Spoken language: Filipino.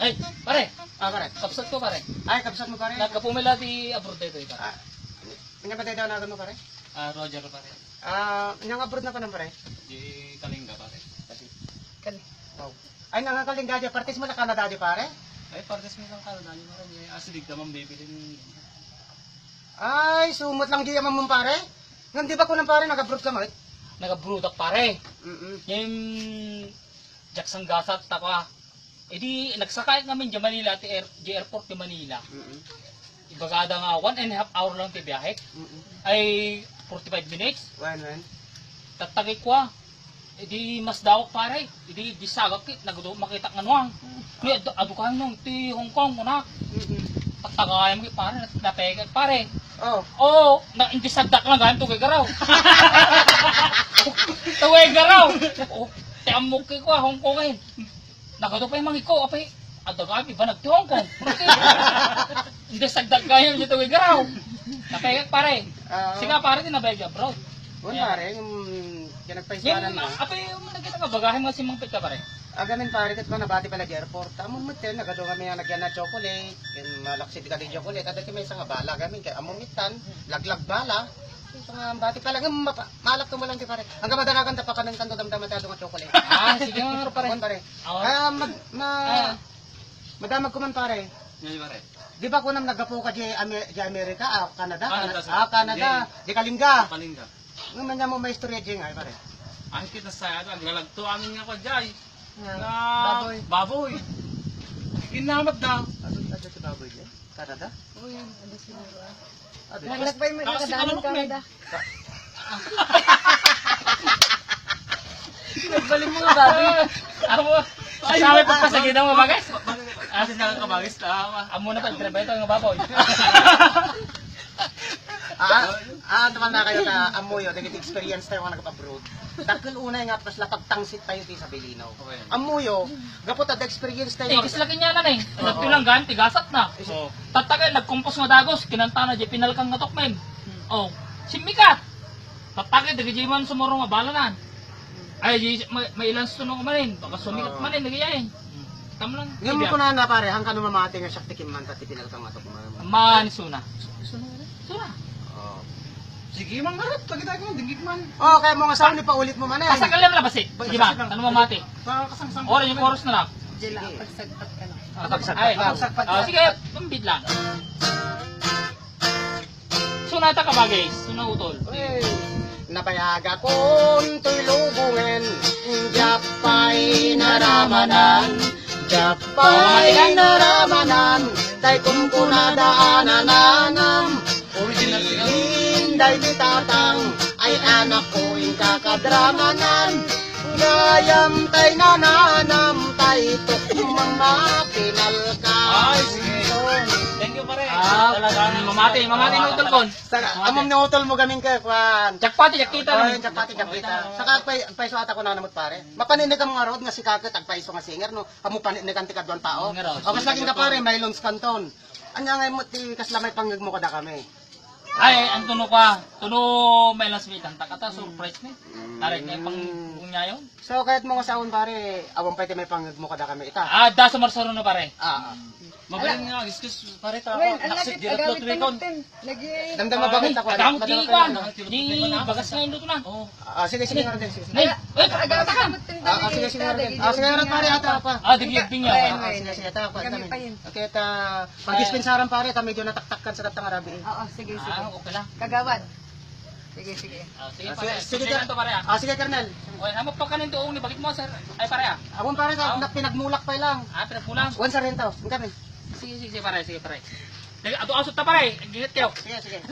Ay, pare. Pare. Kapsat ko, pare. Ay, kapsat mo pare. Nagkapumila di abroad ito, pare. Ano ba tayo nagan mo pare? Roger, pare. Nang abroad na pa ng pare? Di Kalinga, pare. Oh. Ay, nangakalingga di partis mo na Canada di pare? Ay, partes mo kang Canada, yung marami. Asilig naman bibilin. Ay, sumot lang di yaman mo pare. Ngam di ba ko nang pare nag-abroad ka mo? Nagabrudak, pare. Mm. Yung Jackson Gasat, takwa. E di, nagsakay namin di Manila, di airport di Manila. Ibagada nga, 1.5 hour lang ti biyahe. Ay, 45 minutes. When? Tatagay ko E di, mas dawak pare. E di, sagak kit, makita nga nuwang. Ni, adukahan nung, ti Hong Kong, muna. Pagtagay mo pare, napegat pare. Oh. Oo, hindi sagdak lang ganyan, tugay garaw. Tugay garaw. Tiamok ko, Hong Kong eh. Nakato pa yung mga ikaw, apay, adagay, iba nagti Hong Kong. Hindi sagdak ganyan, yung tugay garaw. Napegat pare. Sige pare, tinabay ka bro. Wan pare, yung nagpaiswanan mo. Apay, nakita ka, bagahin mo si Mang Pit ka pare. Agamin pare, kat ko nabati pala di airport. Amon mo tin, nagado kami nga nagyan na chocolate. Yan malaksid ka di chocolate. Ada kami sa nga bala gamin kay amumitan, laglag bala. So nga bati pala nga malak to mo lang di pare. Hanggang madalagan ta pa kanang kanto damdam ta nga chocolate. Sige nga pare. Wan pare. Madamag ko man pare. Ngayon pare. Di ba ko nang nagapo ka di Amerika, Canada? Canada. Canada. Di Kalinga. Kalinga. Ngayon man mo may istorya di nga pare. Ay, kita sa ano, aglalagto amin nga pa dyan. Baboy. Baboy. Ginamad daw. Ano si baboy di? Canada? Uy, ano siguro Naglakbay mo yung kadaan ng Canada. Nagbalik mo nga baboy. Sabi pagpasagitan mo bagay? Asin na ka bagay. Amo na pa, trebeto nga baboy. Naman na kayo na amoyo, naging experience tayo nga nagpa-abroad. Dahil unay nga, pas lapagtangsit tayo di sa Bilinaw. Amoyo, gapot at experience tayo. Tigis laki niya na eh. Nagtulanggan, tigasat na. Tatagay, nagkumpos nga dagos, kinanta na, di pinalkang nga tokmen. Oh, simikat. Tatagay, dagi man sumuro nga balanan. Ay, may ilan sunong manin, baka sumikat manin, nagyayin. Tama lang. Ngayon ko na pare, hanggang mamati nga siya tikiman at pinalkang nga tokmen. Man, suna. Suna. Sige, mang narat, pagkita ko, dingig man. Oh, kaya mga sabi ni paulit mo man eh. Pasakal lang na basi. Di ba? Ano mamati? Kasang-sang. Oras yung oras na lang. Dila, pagsagpat ka lang. Pagsagpat lang. Sige, pambit lang. Sunata ka ba guys? Sunang-utol. Napayaga kong tulubungin, Japay naramanan, Japay naramanan, tay kung kunadaananam, Hinday bitatang, ay anak ko yung kakadramanan, Gayam tay nananam, tay tukmang mapinalka. Ay, sige. Thank you pare. Talagang mamati na utol kon. Among nautol mo gamin ka, kwan. Jakpati, jakita Ay, lang. jakpati. Saka paiso ata ko na namot pare. Mapaninig ang mga road nga si Kakot, agpaiso nga singer, no? Amo paninig ang tikadwan tao. O, mas laging ka pare, may Lons Canton. Anya nga mo, kaslamay panggag mo kada kami. Ay, ang tuno ka. Tuno may last meet. Ang takata, surprise ni. Tarik na yung panggunyayon. So, kahit mga saon pare, awang pwede may panggag mo kada kami ita. Da sumarsaro na pare. Magaling nga, discuss pare ta. Ngayon, ang Naksit lagit direct agawit lot wikon. tamutin. Lagi. Damdam mabagit ako. Kagamot di ka. Di bagas nga yung luto na. Sige nga rin. Nay, Agawit tamutin. Sige nga rin pare, ata pa. digiyagping niya. Sige, ata pa. Kami pa yun. Okay, pag-dispensaran pare, ta medyo nataktakkan sa katang Arabi. Oo, sige. Okay lang. Kagawad. Sige. Sige Sige, pare. Sige pare. Sige, Colonel. Okay, hamok pa ka nito ni bakit mo sir? Ay pare. Awang pare, pinagmulak pa lang. Pinagpulang. Once rin to. Ang kami. Sige pare. Ato asot ta pare. Gingat kayo. Sige.